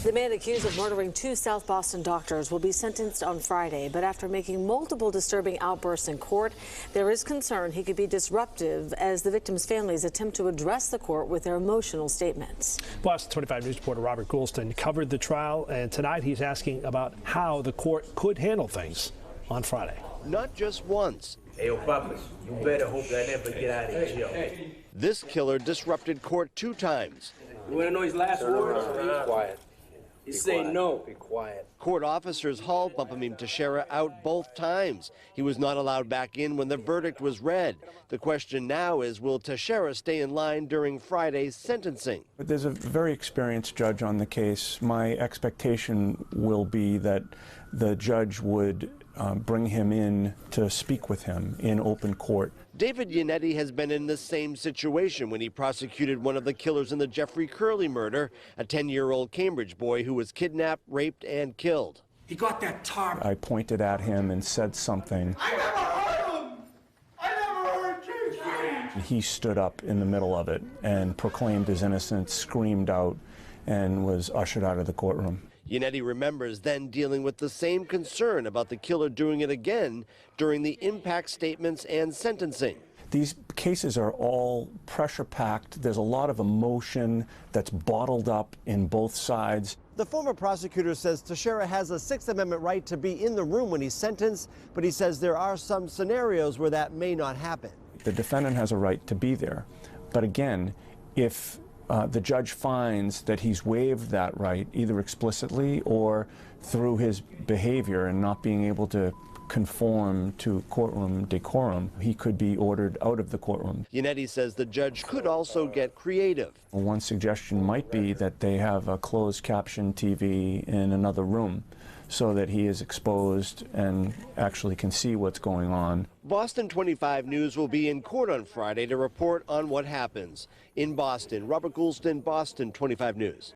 The man accused of murdering 2 South Boston doctors will be sentenced on Friday, but after making multiple disturbing outbursts in court, there is concern he could be disruptive as the victims' families attempt to address the court with their emotional statements. Boston 25 News reporter Robert Goulston covered the trial, and tonight he's asking about how the court could handle things on Friday. Not just once. Hey, yo, Papas, you better hope that I never get out of jail. This killer disrupted court 2 times. You want to know his last words? Be quiet. He said no. Be quiet. Court officers hauled Bumpamim Teixeira out both times. He was not allowed back in when the verdict was read. The question now is, will Teixeira stay in line during Friday's sentencing? There's a very experienced judge on the case. My expectation will be that the judge would bring him in to speak with him in open court. David Yannetti has been in the same situation when he prosecuted one of the killers in the Jeffrey Curley murder, a 10-year-old Cambridge boy who was kidnapped, raped, and killed. He got that tar. I pointed at him and said something. I never heard him! I never heard you! He stood up in the middle of it and proclaimed his innocence, screamed out, and was ushered out of the courtroom. Yannetti remembers then dealing with the same concern about the killer doing it again during the impact statements and sentencing. These cases are all pressure-packed. There's a lot of emotion that's bottled up in both sides. The former prosecutor says Teixeira has a 6th Amendment right to be in the room when he's sentenced, but he says there are some scenarios where that may not happen. The defendant has a right to be there. But again, if the judge finds that he's waived that right, either explicitly or through his behavior and not being able to conform to courtroom decorum, he could be ordered out of the courtroom. Yannetti says the judge could also get creative. One suggestion might be that they have a closed caption TV in another room so that he is exposed and actually can see what's going on. Boston 25 News will be in court on Friday to report on what happens. In Boston, Robert Goulston, Boston 25 News.